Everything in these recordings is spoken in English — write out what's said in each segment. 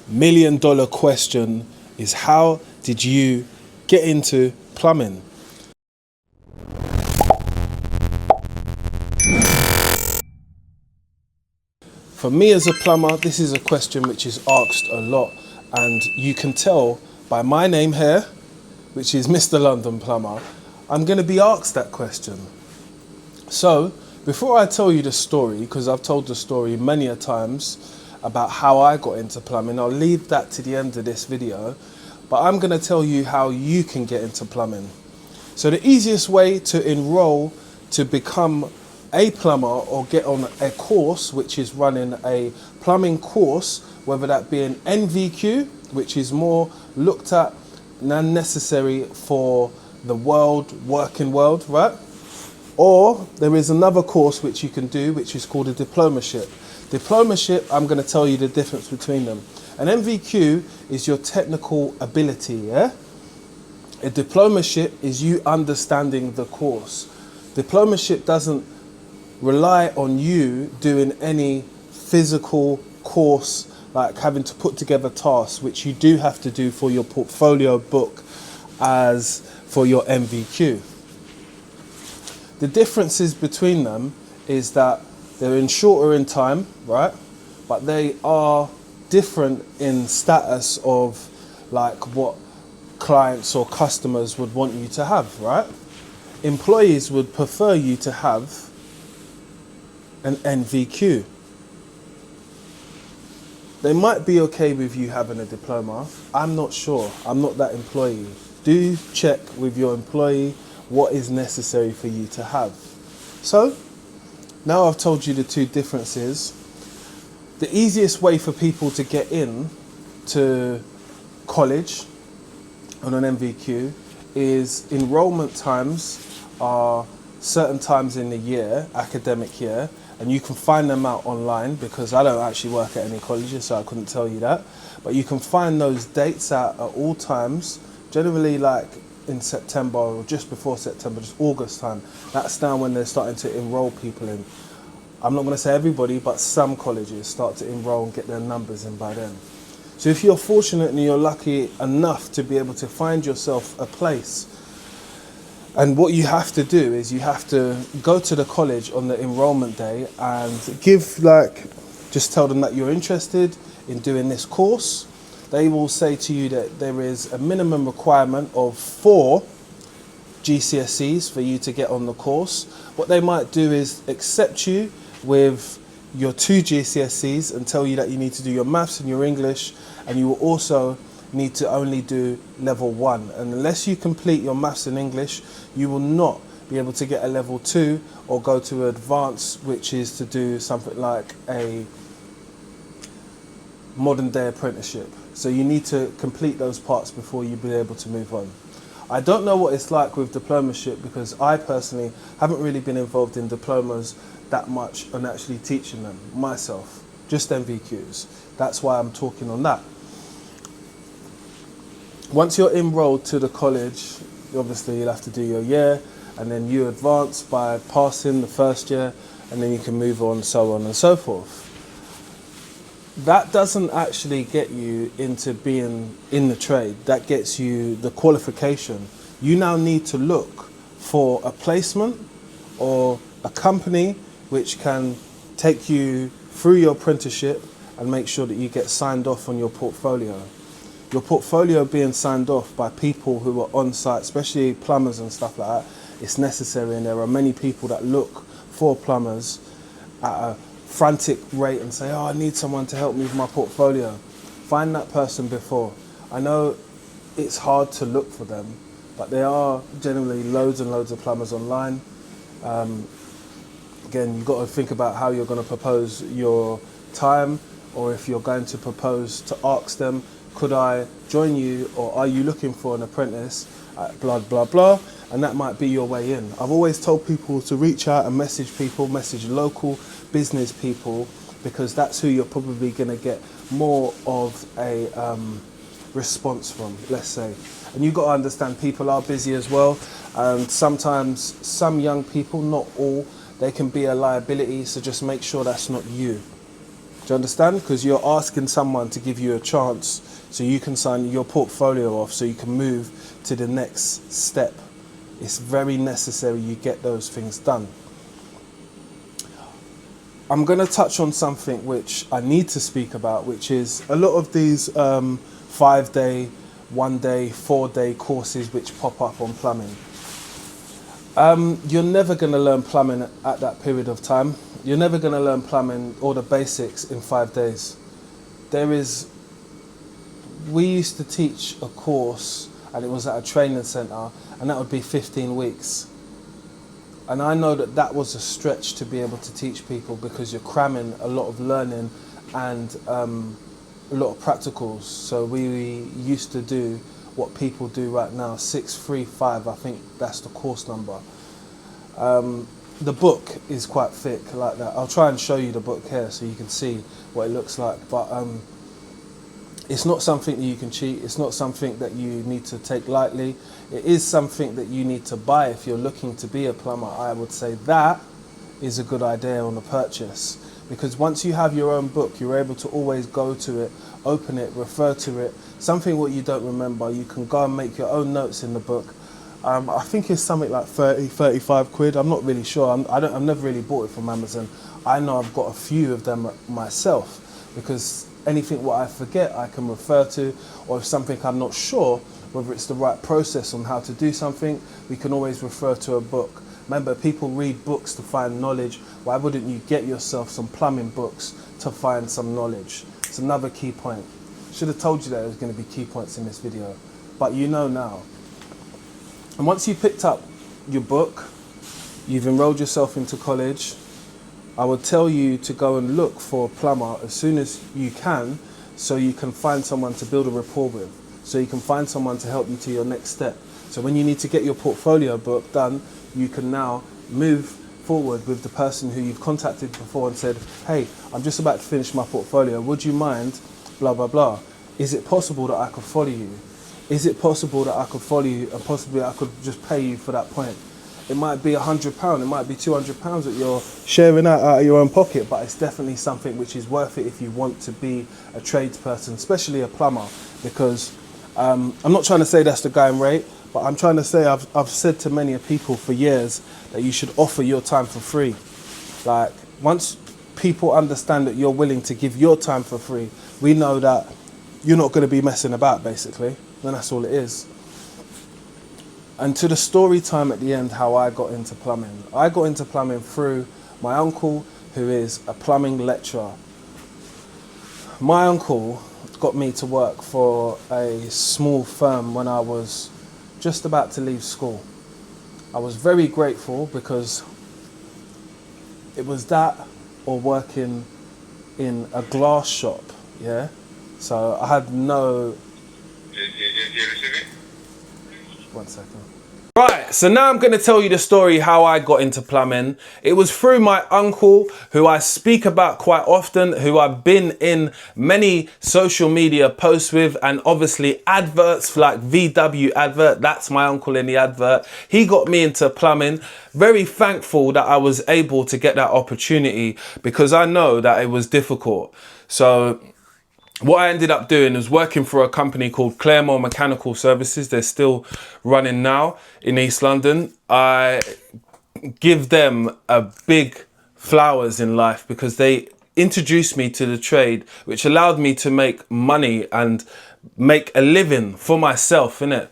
million-dollar question is, how did you get into plumbing? For me as a plumber, this is a question which is asked a lot, and you can tell by my name here, which is Mr. London Plumber, I'm going to be asked that question. So, before I tell you the story, because I've told the story many a times about how I got into plumbing, I'll leave that to the end of this video, but I'm going to tell you how you can get into plumbing. So the easiest way to enroll to become a plumber or get on a course which is running a plumbing course, whether that be an NVQ, which is more looked at and necessary for the working world, right? Or there is another course which you can do, which is called a diplomaship. Diplomaship, I'm going to tell you the difference between them. An NVQ is your technical ability, yeah? A diplomaship is you understanding the course. Diplomaship doesn't rely on you doing any physical course, like having to put together tasks, which you do have to do for your portfolio book as for your NVQ. The differences between them is that they're shorter in time, right? But they are different in status of like what clients or customers would want you to have, right? Employees would prefer you to have an NVQ. They might be okay with you having a diploma. I'm not sure. I'm not that employee. Do check with your employee what is necessary for you to have. So, now I've told you the two differences. The easiest way for people to get in to college on an NVQ is enrollment times are certain times in the year, academic year, and you can find them out online because I don't actually work at any colleges, so I couldn't tell you that. But you can find those dates out at all times, generally like in September or just before September, just August time. That's now when they're starting to enroll people in. I'm not going to say everybody, but some colleges start to enroll and get their numbers in by then. So if you're fortunate and you're lucky enough to be able to find yourself a place, and what you have to do is you have to go to the college on the enrollment day and just tell them that you're interested in doing this course. They will say to you that there is a minimum requirement of 4 GCSEs for you to get on the course. What they might do is accept you with your 2 GCSEs and tell you that you need to do your maths and your English, and you will also need to only do level 1. And unless you complete your maths and English, you will not be able to get a level 2 or go to advanced, which is to do something like a modern day apprenticeship. So you need to complete those parts before you'll be able to move on. I don't know what it's like with diplomaship because I personally haven't really been involved in diplomas that much and actually teaching them myself, just NVQs. That's why I'm talking on that. Once you're enrolled to the college, obviously you'll have to do your year, and then you advance by passing the first year, and then you can move on, so on and so forth. That doesn't actually get you into being in the trade. That gets you the qualification. You now need to look for a placement or a company which can take you through your apprenticeship and make sure that you get signed off on your portfolio. Your portfolio being signed off by people who are on site, especially plumbers and stuff like that, it's necessary, and there are many people that look for plumbers at a frantic rate and say, oh, I need someone to help me with my portfolio. Find that person before. I know it's hard to look for them, but there are generally loads and loads of plumbers online. Again, you've got to think about how you're going to propose your time, or if you're going to propose to ask them, could I join you, or are you looking for an apprentice at blah, blah, blah, and that might be your way in. I've always told people to reach out and message people, message local business people, because that's who you're probably going to get more of a response from, let's say. And you've got to understand people are busy as well, and sometimes some young people, not all, they can be a liability, so just make sure that's not you. Do you understand? Because you're asking someone to give you a chance so you can sign your portfolio off so you can move to the next step. It's very necessary you get those things done. I'm going to touch on something which I need to speak about, which is a lot of these 5-day, 1-day, 4-day courses which pop up on plumbing. You're never going to learn plumbing at that period of time. You're never going to learn plumbing or the basics in 5 days. We used to teach a course and it was at a training centre, and that would be 15 weeks. And I know that that was a stretch to be able to teach people because you're cramming a lot of learning and a lot of practicals. So we used to do what people do right now, 635, I think that's the course number. The book is quite thick like that. I'll try and show you the book here so you can see what it looks like. But it's not something that you can cheat. It's not something that you need to take lightly. It is something that you need to buy if you're looking to be a plumber. I would say that is a good idea on a purchase, because once you have your own book, you're able to always go to it, open it, refer to it. Something what you don't remember, you can go and make your own notes in the book. I think it's something like 30, 35 quid. I'm not really sure. I've never really bought it from Amazon. I know I've got a few of them myself, because anything what I forget I can refer to, or if something I'm not sure whether it's the right process on how to do something, we can always refer to a book. Remember, people read books to find knowledge. Why wouldn't you get yourself some plumbing books to find some knowledge? It's another key point. Should have told you that there was going to be key points in this video, but you know now. And once you've picked up your book, you've enrolled yourself into college, I would tell you to go and look for a plumber as soon as you can, so you can find someone to build a rapport with, so you can find someone to help you to your next step. So when you need to get your portfolio book done, you can now move forward with the person who you've contacted before and said, hey, I'm just about to finish my portfolio, would you mind, blah, blah, blah. Is it possible that I could follow you? Is it possible that I could follow you and possibly I could just pay you for that point? It might be £100, it might be £200 that you're sharing out of your own pocket, but it's definitely something which is worth it if you want to be a tradesperson, especially a plumber, because I'm not trying to say that's the going rate, but I'm trying to say I've said to many people for years that you should offer your time for free. Like, once people understand that you're willing to give your time for free, we know that you're not going to be messing about, basically. And that's all it is. And to the story time at the end, how I got into plumbing. I got into plumbing through my uncle, who is a plumbing lecturer. My uncle got me to work for a small firm when I was just about to leave school. I was very grateful because it was that or working in a glass shop, yeah? So I had no... One second. Right, so now I'm going to tell you the story how I got into plumbing. It was through my uncle, who I speak about quite often, who I've been in many social media posts with, and obviously adverts like VW advert. That's my uncle in the advert. He got me into plumbing. Very thankful that I was able to get that opportunity, because I know that it was difficult. So what I ended up doing was working for a company called Claremore Mechanical Services. They're still running now in East London. I give them a big flowers in life because they introduced me to the trade, which allowed me to make money and make a living for myself, innit?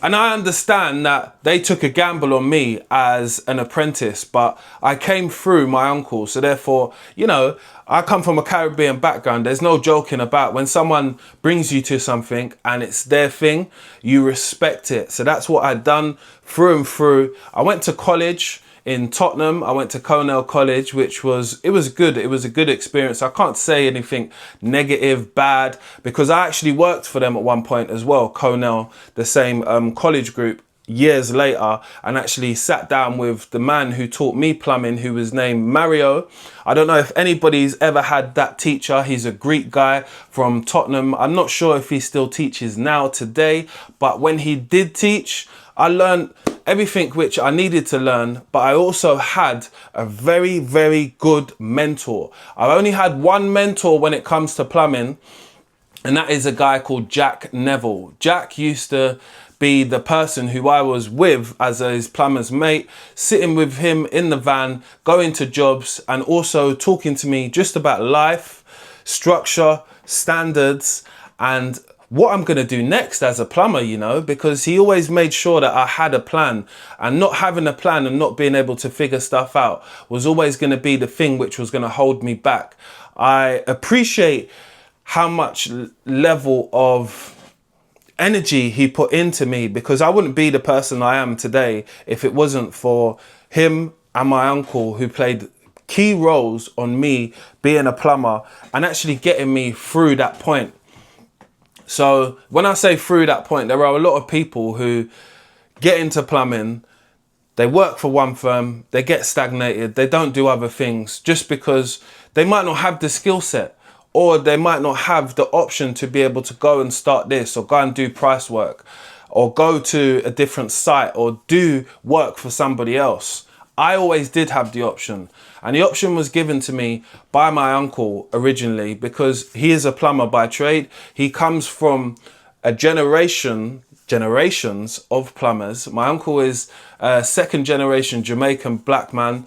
And I understand that they took a gamble on me as an apprentice, but I came through my uncle. So therefore, you know, I come from a Caribbean background. There's no joking about when someone brings you to something and it's their thing, you respect it. So that's what I'd done through and through. I went to college in Tottenham. I went to Cornell College, which was good. It was a good experience. I can't say anything negative, bad, because I actually worked for them at one point as well, Cornell, the same college group, years later, and actually sat down with the man who taught me plumbing, who was named Mario. I don't know if anybody's ever had that teacher. He's a Greek guy from Tottenham. I'm not sure if he still teaches now today, but when he did teach, I learned everything which I needed to learn, but I also had a very, very good mentor. I've only had one mentor when it comes to plumbing, and that is a guy called Jack Neville. Jack used to be the person who I was with as his plumber's mate, sitting with him in the van, going to jobs, and also talking to me just about life, structure, standards, and what I'm going to do next as a plumber, you know, because he always made sure that I had a plan, and not having a plan and not being able to figure stuff out was always going to be the thing which was going to hold me back. I appreciate how much level of energy he put into me, because I wouldn't be the person I am today if it wasn't for him and my uncle, who played key roles on me being a plumber and actually getting me through that point. So when I say through that point, there are a lot of people who get into plumbing, they work for one firm, they get stagnated, they don't do other things just because they might not have the skill set, or they might not have the option to be able to go and start this, or go and do price work, or go to a different site, or do work for somebody else. I always did have the option, and the option was given to me by my uncle originally, because he is a plumber by trade. He comes from a generations of plumbers. My uncle is a second generation Jamaican black man,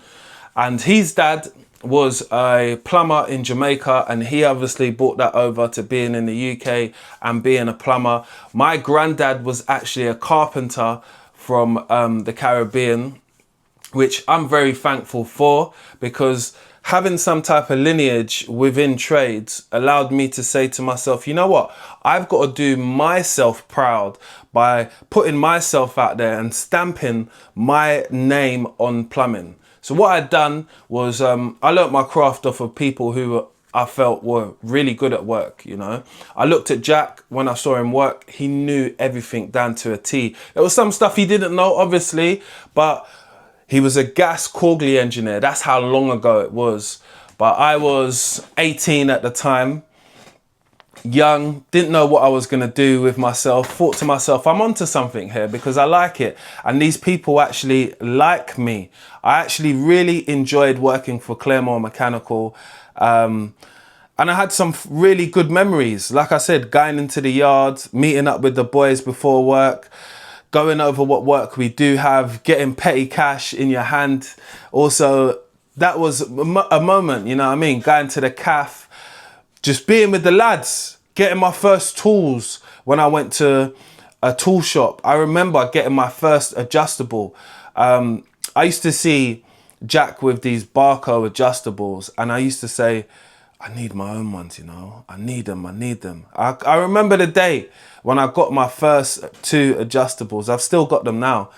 and his dad was a plumber in Jamaica, and he obviously brought that over to being in the UK and being a plumber. My granddad was actually a carpenter from the Caribbean, which I'm very thankful for, because having some type of lineage within trades allowed me to say to myself, you know what, I've got to do myself proud by putting myself out there and stamping my name on plumbing. So what I'd done was I learnt my craft off of people who I felt were really good at work, you know. I looked at Jack when I saw him work. He knew everything down to a T. There was some stuff he didn't know, obviously, but he was a gas Corgley engineer. That's how long ago it was. But I was 18 at the time, young, didn't know what I was going to do with myself. Thought to myself, I'm onto something here because I like it. And these people actually like me. I actually really enjoyed working for Claremore Mechanical. And I had some really good memories. Like I said, going into the yard, meeting up with the boys before work, going over what work we do have, getting petty cash in your hand. Also, that was a moment, you know what I mean? Going to the cafe, just being with the lads, getting my first tools when I went to a tool shop. I remember getting my first adjustable. I used to see Jack with these Barco adjustables, and I used to say, I need my own ones, you know. I need them. I remember the day when I got my first 2 adjustables. I've still got them now.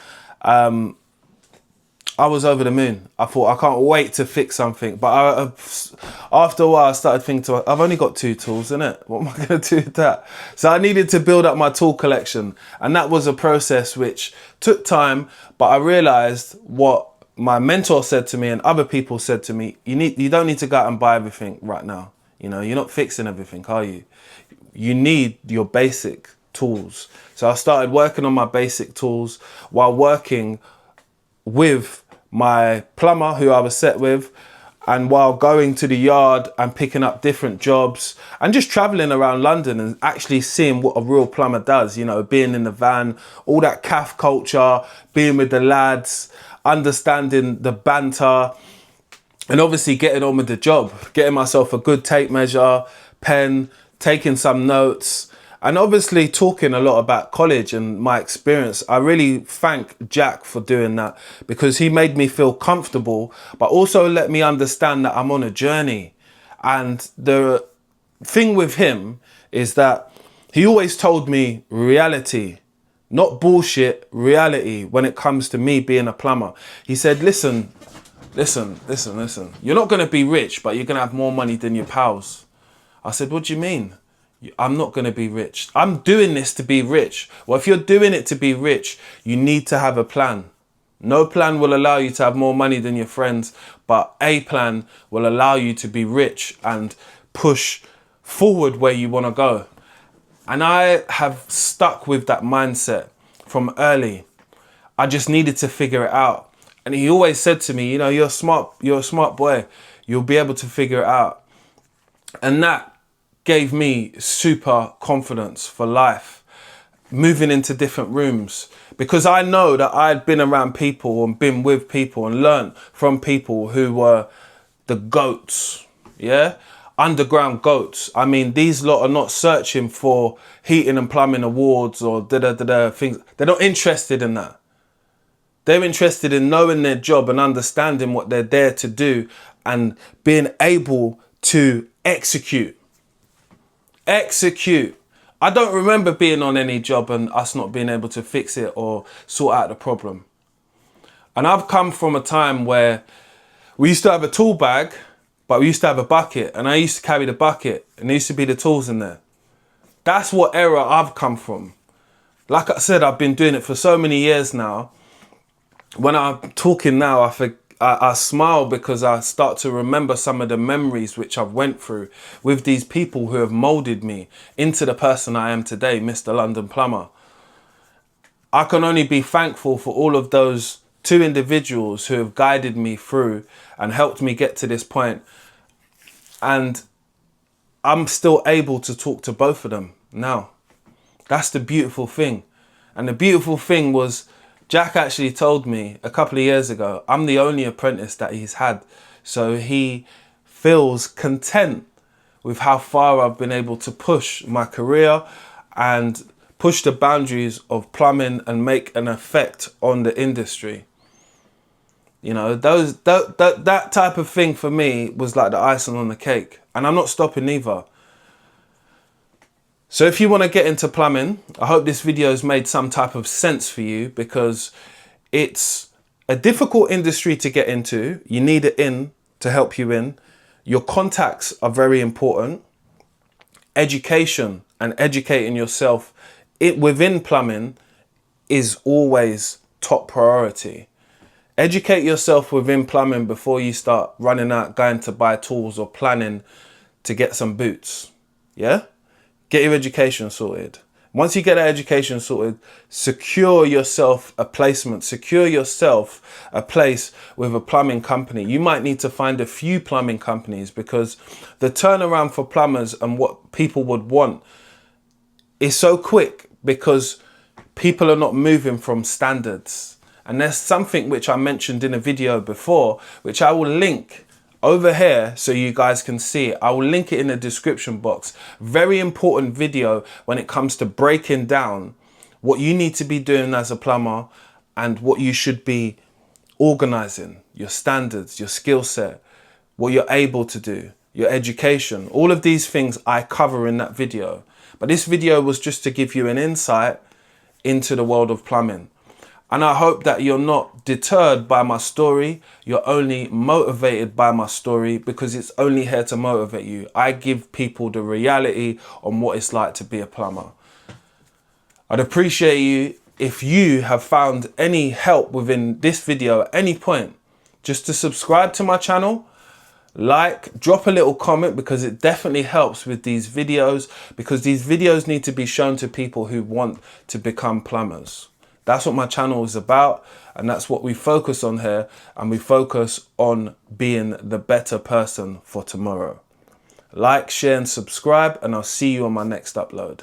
I was over the moon. I thought, I can't wait to fix something. But after a while, I started thinking, I've only got 2 tools, innit? What am I going to do with that? So I needed to build up my tool collection. And that was a process which took time. But I realized what my mentor said to me and other people said to me, you don't need to go out and buy everything right now. You know, you're not fixing everything, are you? You need your basic tools. So I started working on my basic tools while working with my plumber who I was set with, and while going to the yard and picking up different jobs and just traveling around London and actually seeing what a real plumber does, you know, being in the van, all that CAF culture, being with the lads, understanding the banter, and obviously getting on with the job, getting myself a good tape measure, pen, taking some notes, and obviously talking a lot about college and my experience. I really thank Jack for doing that, because he made me feel comfortable, but also let me understand that I'm on a journey. And the thing with him is that he always told me reality, not bullshit, reality when it comes to me being a plumber. He said, listen. You're not going to be rich, but you're going to have more money than your pals. I said, what do you mean? I'm not going to be rich. I'm doing this to be rich. Well, if you're doing it to be rich, you need to have a plan. No plan will allow you to have more money than your friends, but a plan will allow you to be rich and push forward where you want to go. And I have stuck with that mindset from early. I just needed to figure it out. And he always said to me, you know, you're a smart boy. You'll be able to figure it out. And that gave me super confidence for life, moving into different rooms, because I know that I'd been around people and been with people and learned from people who were the goats, yeah? Underground goats. I mean, these lot are not searching for heating and plumbing awards or things. They're not interested in that. They're interested in knowing their job and understanding what they're there to do and being able to execute. Execute. I don't remember being on any job and us not being able to fix it or sort out the problem. And I've come from a time where we used to have a tool bag, but we used to have a bucket, and I used to carry the bucket and there used to be the tools in there. That's what era I've come from. Like I said, I've been doing it for so many years now. When I'm talking now, I smile because I start to remember some of the memories which I've went through with these people who have molded me into the person I am today, Mr. London Plumber. I can only be thankful for all of those two individuals who have guided me through and helped me get to this point. And I'm still able to talk to both of them now. That's the beautiful thing. And the beautiful thing was, Jack actually told me a couple of years ago, I'm the only apprentice that he's had. So he feels content with how far I've been able to push my career and push the boundaries of plumbing and make an effect on the industry. You know, that type of thing for me was like the icing on the cake. And I'm not stopping either. So if you want to get into plumbing, I hope this video has made some type of sense for you, because it's a difficult industry to get into. You need it in to help you in. Your contacts are very important. Education and educating yourself within plumbing is always top priority. Educate yourself within plumbing before you start running out, going to buy tools or planning to get some boots. Yeah? Get your education sorted. Once you get that education sorted, secure yourself a placement, secure yourself a place with a plumbing company. You might need to find a few plumbing companies, because the turnaround for plumbers and what people would want is so quick, because people are not moving from standards. And there's something which I mentioned in a video before, which I will link over here so you guys can see it. I will link it in the description box. Very important video when it comes to breaking down what you need to be doing as a plumber and what you should be organizing, your standards, your skill set, what you're able to do, your education. All of these things I cover in that video. But this video was just to give you an insight into the world of plumbing. And I hope that you're not deterred by my story. You're only motivated by my story, because it's only here to motivate you. I give people the reality on what it's like to be a plumber. I'd appreciate you if you have found any help within this video at any point, just to subscribe to my channel, like, drop a little comment, because it definitely helps with these videos, because these videos need to be shown to people who want to become plumbers. That's what my channel is about, and that's what we focus on here, and we focus on being the better person for tomorrow. Like, share and subscribe, and I'll see you on my next upload.